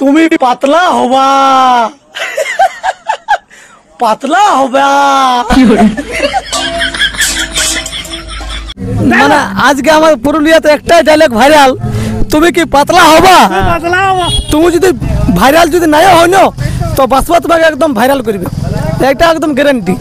তুমি পাতলা হবা পাতলা হবা মানে আজকে আমার পুরুলিয়াতে একটাই ডায়লগ ভাইরাল, তুমি কি পাতলা হবা। তুমি যদি ভাইরাল যদি নাই হয় না তো বাসবা তোমাকে একদম ভাইরাল করবে, এটা একদম গ্যারান্টি।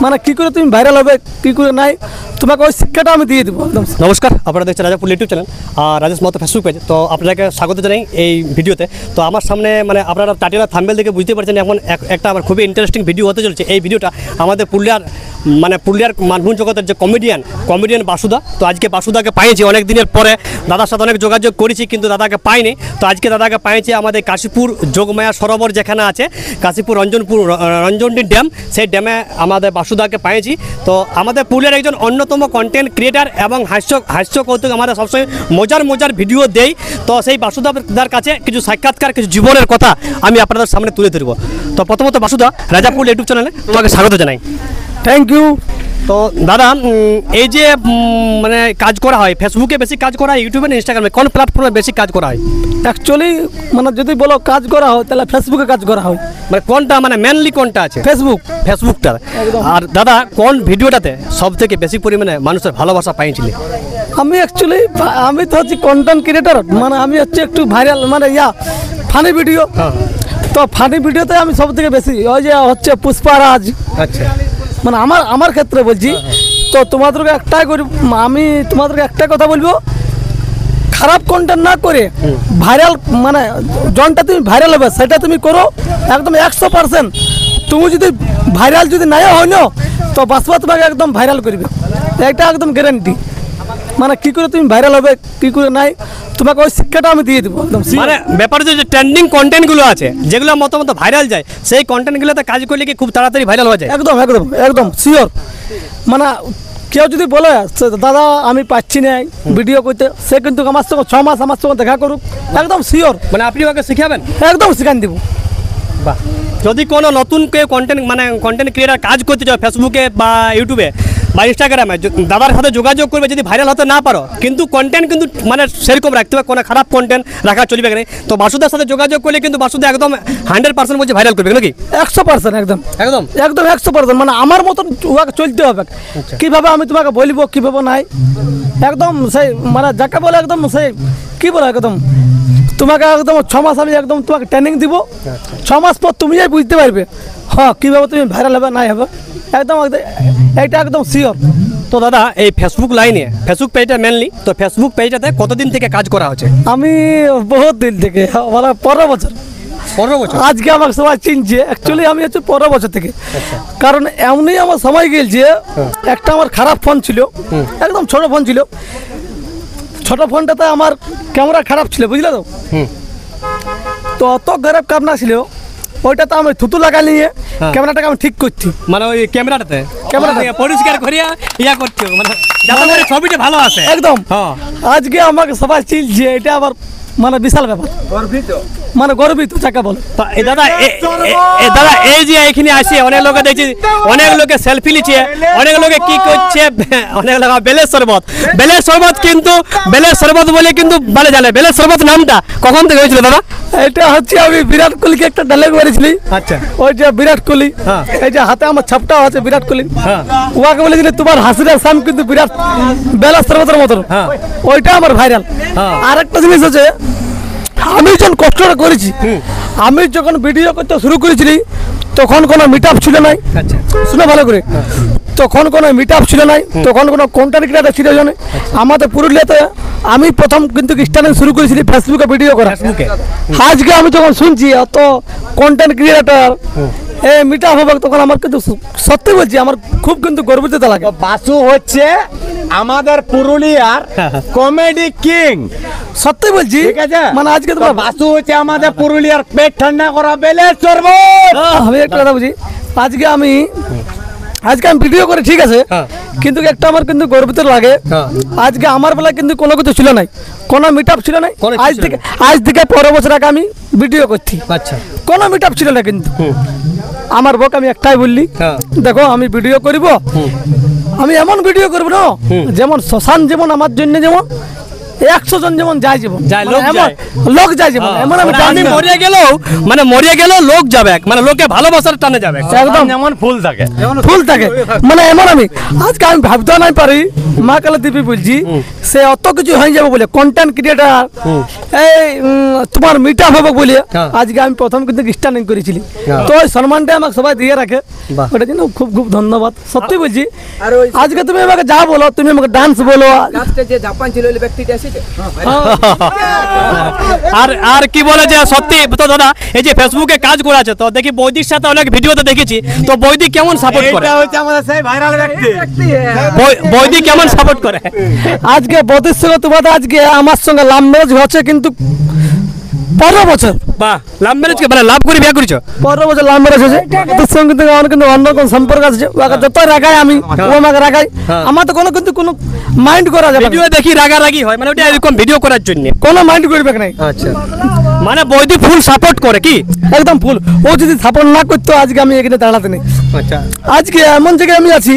মানে কি করে তুমি ভাইরাল হবে কি করে নাই তোমাকে ওই শিক্ষাটা আমি দিয়ে দেবো একদম। নমস্কার, আপনারা দেখছেন রাজাপুর ইউটিউব চ্যানেল আর রাজেশ মাহাতো ফেসবুক পেজ। তো আপনাকে স্বাগত জানাই এই ভিডিওতে। তো আমার সামনে মানে আপনারা টাইটেল আর থাম্বনেল দেখে বুঝতে পারছেন এখন একটা আমার খুবই ইন্টারেস্টিং ভিডিও হতে চলছে। এই ভিডিওটা আমাদের পুরুলিয়ার মানভূম জগতের যে কমেডিয়ান বাসুদা। তো আজকে বাসুদাকে পাইছি অনেক দিনের পরে, দাদার সাথে অনেক যোগাযোগ করেছি কিন্তু দাদাকে পাইনি। তো আজকে দাদাকে পাইছি আমাদের কাশীপুর যোগমায়া সরোবর যেখানে আছে, কাশীপুর রঞ্জনটি ড্যাম, সেই ড্যামে আমাদের বাসুদাকে পাইছি। তো আমাদের পুরুলিয়ার একজন অন্যতম কন্টেন্ট ক্রিয়েটার এবং হাস্য কৌতুক আমাদের সবসময় মজার ভিডিও দেই। তো সেই বাসুদার কাছে কিছু সাক্ষাৎকার, কিছু জীবনের কথা আমি আপনাদের সামনে তুলে ধরব। তো প্রথমত বাসুদা, রাজাপুর ইউটিউব চ্যানেলে তোমাকে স্বাগত জানাই। Thank you. তো দাদা, এই যে মানে কাজ করা হয়, ফেসবুকে বেশি কাজ করা হয়, ইউটিউবে না ইনস্টাগ্রামে, কোন প্ল্যাটফর্মে বেশি কাজ করা হয়? অ্যাকচুয়ালি মানে যদি বলো কাজ করা হয় তাহলে ফেসবুকে কাজ করা হয়। মানে কোনটা, মানে মেনলি কোনটা আছে? ফেসবুকটা। আর দাদা, কোন ভিডিওটাতে সব থেকে বেশি পরিমাণে মানুষের ভালোবাসা পাইছিলে? আমি তো হচ্ছে কন্টেন্ট ক্রিয়েটার, মানে আমি হচ্ছে একটু ভাইরাল, মানে ফানি ভিডিও। তো ফানি ভিডিওতে আমি সব থেকে বেশি ওই যে হচ্ছে পুষ্পারাজ। আচ্ছা, মানে আমার ক্ষেত্রে বলছি। তো তোমাদেরকে আমি তোমাদেরকে একটাই কথা বলবো, খারাপ কন্টেন্ট না করে ভাইরাল, মানে জনটা তুমি ভাইরাল হবে সেটা তুমি করো একদম 100%। তুমি যদি ভাইরাল যদি নাই হয় না তো বাসবা তোমাকে একদম ভাইরাল করবে, এটা একদম গ্যারান্টি। মানে কি করে তুমি ভাইরাল হবে কি করে নাই তোমাকে ওই শিক্ষাটা আমি দিয়ে দেবো একদম। মানে ব্যাপার যে ট্রেন্ডিং কন্টেন্টগুলো আছে যেগুলো মতামত ভাইরাল যায়, সেই কন্টেন্টগুলোতে কাজ করলে কি খুব তাড়াতাড়ি ভাইরাল হয়ে যায়? একদম শিওর। মানে কেউ যদি বলে দাদা আমি পাচ্ছি না ভিডিও করতে, সে কিন্তু আমার সঙ্গে 6 মাস আমার সঙ্গে দেখা করুক, একদম শিওর। মানে আপনি ওকে শিখাবেন? একদম শিখান দেবো। বাহ। যদি কোনো নতুন কেউ কন্টেন্ট ক্রিয়েটার কাজ করতে চাও ফেসবুকে বা ইউটিউবে বা ইনস্টাগ্রামে, দাদার সাথে যোগাযোগ করবে। যদি ভাইরাল হতে না পারো কিন্তু কন্টেন্ট কিন্তু মানে সেরকম রাখতে হবে, কোনো খারাপ কন্টেন্ট রাখা চলবে না। তো বাসুদার সাথে যোগাযোগ করলে কিন্তু বাসুদা একদম 100% বলছে ভাইরাল করবে নাকি? 100% একদম 100%। মানে আমার মতন ওকে চলতে হবে। কিভাবে আমি তোমাকে বলবো কিভাবে নাই, একদম সেই মানে যাকে বলে একদম সেই কি বলে একদম তোমাকে একদম 6 মাস আমি একদম তোমাকে ট্রেনিং দিব। 6 মাস পর তুমি বুঝতে পারবে হ্যাঁ কীভাবে তুমি ভাইরাল হবে নাই হবে, একদম এইটা একদম শিওর। তো দাদা, এই ফেসবুক ফেসবুক পেজটা মেনলি, তো ফেসবুক পেজটাতে কতদিন থেকে কাজ করা হচ্ছে? আমি বহুত দিন থেকে, মানে 15 বছর। আজকে আমার সবাই চিনছে, অ্যাকচুয়ালি আমি হচ্ছে 15 বছর থেকে। কারণ এমনি আমার সময় গেছে, একটা আমার খারাপ ফোন ছিল, একদম ছোট ফোন ছিল। ছোট ফোনটাতে আমার ক্যামেরা খারাপ ছিল, বুঝলে তো? তো অত খারাপ ক্যামেরা ছিল, ওইটাতে আমি থুতু লাগা নিয়ে ক্যামেরাটাকে আমি ঠিক করছি। মানে ওই ক্যামেরাটা পরিষ্কার করিয়া করছো, মানে ছবিটা ভালো আছে একদম। আজকে আমাকে সবাই চিনছে, এটা আবার মানে বিশাল ব্যাপার, গর্বিত যাকে বলে। দাদা এই যে এখানে আসে অনেক লোকে দেখছি, অনেক লোকে সেলফি নিচ্ছে, অনেক লোকে কি করছে, অনেক লোক বেলের শরবত কিন্তু বেলের শরবত বলে কিন্তু বলে জানে। বেলের শরবত নামটা কখন থেকে হয়েছিল দাদা? এটা হচ্ছে আমি বিরাট কোহলিকে একটা ডায়লগ বলেছিলি। আচ্ছা, ওই যে বিরাট কোহলি, এই যে হাতে আমার ছাপটাও আছে বিরাট কোহলি, ওকে বলেছিলি তোমার হাসির সাম কিন্তু বিরাট বেলের শরবতের মতন, ওইটা আমার ভাইরাল। আর একটা জিনিস হচ্ছে, আমি যখন কষ্টটা করেছি, আমি যখন ভিডিও করতে শুরু করেছিলি তখন কোনো মিট আপ ছিল নাই। শুনে ভালো করে, তখন কোনো মিট আপ ছিল নাই, তখন কোনো কন্টেন্ট ক্রিয়েটার ছিল না আমাদের পুরুলিয়াতে। আমি প্রথম কিন্তু স্টার্টিং শুরু করেছিলি ফেসবুকে ভিডিও করা। আজকে আমি যখন শুনছি অত কন্টেন্ট ক্রিয়েটার মিট আপ হবে, তখন আমার কিন্তু সত্যি বলছি আমার খুব কিন্তু গর্বিত লাগে। বাসু হচ্ছে আমাদের পুরুলিয়ার কমেডি কিং, সত্যি বলছি। ঠিক আছে, মানে আজকে তোমার বাসু হচ্ছে আমাদের পুরুলিয়ার পেট ঠান্ডা করা বেলের শরবত। আমি একটা কথা বুঝি, আজকে আমি ভিডিও করে ঠিক আছে, কিন্তু একটা আমার কিন্তু গর্বিত লাগে। আজকে আমার বেলায় কিন্তু কোনো কিছু ছিল নাই, কোনো মিট আপ ছিল নাই। আজ থেকে 15 বছর আগে আমি ভিডিও করছি, কোনো মিট আপ ছিল না। কিন্তু আমার বক আমি একটাই বললি, দেখো আমি ভিডিও করব, আমি এমন ভিডিও করবো না যেমন শ্মশান, যেমন আমার জন্য যেমন 100 জন যেমন যায় জীবন যায়, লোক যায়। লোক যায় জীবন এমন আমি মানে আমি মরিয়া গেলেও মানে মরিয়া গেলেও লোক যাবে মানে লোকে ভালোবাসার টানে যাবে একদম যেমন ফুল থাকে ফুল থাকে মানে এমন আমি আজকে আমি ভাবতেও নাই পারি মা কালী দেবী বলছি সে অত কিছু হয়ে যাবে বলে কন্টেন্ট ক্রিয়েটার এই তোমার মিট আপ হবে বলে আজকে আমি প্রথম কিন্তু স্টার্টিং করেছিলি তো ওই সম্মানটা আমাকে সবাই দিয়ে রাখে ওটার জন্য খুব খুব ধন্যবাদ সত্যি বলছি আজকে তুমি আমাকে যা বলো তুমি আমাকে ডান্স বলো লাস্টে যে জাপান ছিল ওই ব্যক্তিটা এসেছে আর আর কি বলে যে সত্যি তো দাদা এই যে ফেসবুকে কাজ করে আছে তো দেখি বৈদির সাথে অনেক ভিডিওতে দেখেছি তো বৈদিক কেমন সাপোর্ট করে এটা হচ্ছে আমাদের সেই ভাইরাল ব্যক্তি বৈদিক কেমন সাপোর্ট করে আজকে বদির সঙ্গে তোমাদের আজকে আমার সঙ্গে লাভ ম্যারেজ হচ্ছে কিন্তু 15 বছর বাহ লাভ ম্যারেজ মানে লাভ করে বিয়ে করেছো 15 বছর লাভ ম্যারেজ হয়েছে তোর সঙ্গে কিন্তু আমার কিন্তু অন্য কোনো সম্পর্ক আছে ওকে যতই রাগাই আমি ও আমাকে রাগাই আমার তো কোনো মাইন্ড করা যাবে ভিডিও দেখি রাগারাগি হয় মানে ওটা এরকম ভিডিও করার জন্য কোনো মাইন্ড করবে নাই আচ্ছা মানে বৈদি ফুল সাপোর্ট করে কি একদম ফুল ও যদি সাপোর্ট না করতো আজকে আমি এখানে দাঁড়াতে নেই আচ্ছা আজকে এমন জায়গায় আমি আছি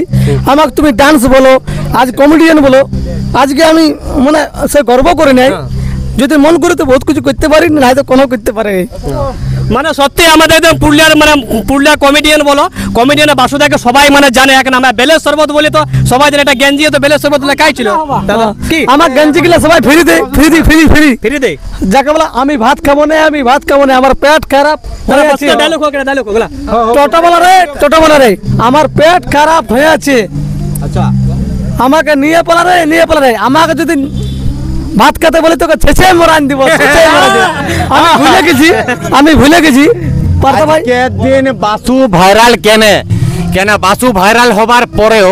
আমাকে তুমি ডান্স বলো আজ কমেডিয়ান বলো আজকে আমি মানে সে গর্ব করে নেই যদি মন করে তো বহুত কিছু করতে পারি না হয়তো কোনো করতে পারে মানে সত্যি আমাদের একদম পুরুলিয়ার মানে পুরুলিয়া কমেডিয়ান বলো কমেডিয়ান বাসুদাকে সবাই মানে জানে এক নামে বেলের শরবত বলে তো সবাই জানে এটা গেঞ্জি তো বেলের শরবত লেখাই ছিল দাদা কি আমার গেঞ্জি গুলা সবাই ফ্রি দেয় ফ্রি ফিরে দে যাকে বলা আমি ভাত খাবো না আমার পেট খারাপ হয়ে আছে ডায়লগ হোগলা টোটো বলা রে আমার পেট খারাপ হয়ে আছে আচ্ছা আমাকে নিয়ে পলা রে আমাকে যদি ভাত খেতে বলে তোকে ছেঁচে মরান দিব আমি ভুলে গেছি পারতো ভাই আজকের দিন বাসু ভাইরাল কেন বাসু ভাইরাল হবার পরেও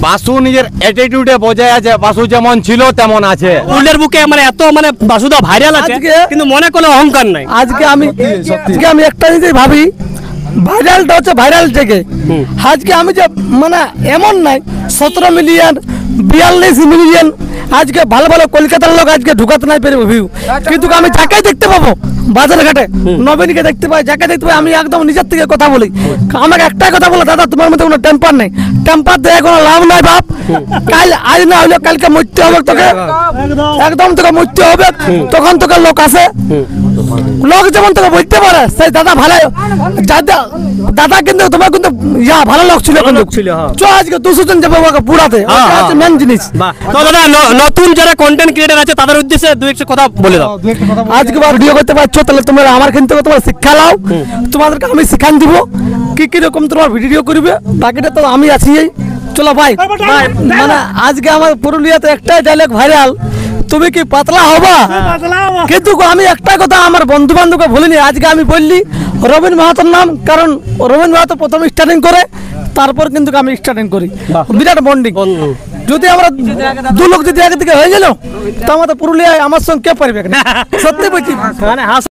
বাসু নিজের অ্যাটিটিউডে বজায় আছে বাসু যেমন ছিল তেমন আছে পুরুলিয়ার বুকে মানে এত মানে বাসুদা ভাইরাল আছে আজকে- কিন্তু মনে কোনো অহংকার নাই আজকে আমি একটা জিনিস ভাবি ভাইরালটা হচ্ছে ভাইরাল থেকে আজকে আমি যে মানে এমন নাই 17 মিলিয়ন 42 মিলিয়ন আজকে ভালো ভালো কলকাতার লোক আজকে ঢুকাতে নাই পারবে ভিউ কিন্তু আমি যাকে দেখতে পাবো বাজার ঘাটে নবীনকে দেখতে পাই যাকে দেখতে পাই আমি একদম নিজের থেকে কথা বলি আমাকে একটাই কথা বলো দাদা তোমার মধ্যে কোনো টেম্পার নেই টেম্পার দিয়ে কোনো লাভ নাই বাপ কাল আজ না হলে কালকে মরতে হবে তোকে একদম তোকে মরতে হবে তখন তোকে লোক আসে লোক যেমন তোকে বলতে পারে সেই দাদা ভালো দাদা কিন্তু তোমার কিন্তু ভালো লোক ছিল কিন্তু ছিল, হ্যাঁ। চ আজকে 200 জন যাবে ওকে পুরাতে ওটা হচ্ছে মেন জিনিস বাহ তো দাদা নতুন যারা কন্টেন্ট ক্রিয়েটর আছে তাদের উদ্দেশ্যে দুই একটা কথা বলে দাও আজকে ভিডিও করতে পারছো তাহলে তোমরা আমার কিন্তু তোমার শিক্ষা লাও তোমাদেরকে আমি শিখান দিব কি রকম তোমার ভিডিও করবে বাকিটা তো আমি আছি চলো ভাই মানে আজকে আমার পুরুলিয়াতে একটাই ডায়লগ ভাইরাল তুমি কি পাতলা হবা কিন্তু আমি একটা কথা আমার বন্ধু বান্ধবকে ভুলিনি আজকে আমি বললি রবীন মাহাতোর নাম কারণ রবীন মাহাতো প্রথম স্টার্টিং করে তারপর কিন্তু আমি স্টার্টিং করি বিরাট বন্ডিং যদি আমরা দু লোক যদি একদিকে হয়ে গেল তো আমাদের পুরুলিয়ায় আমার সঙ্গে কে পারবে সত্যি বলছি মানে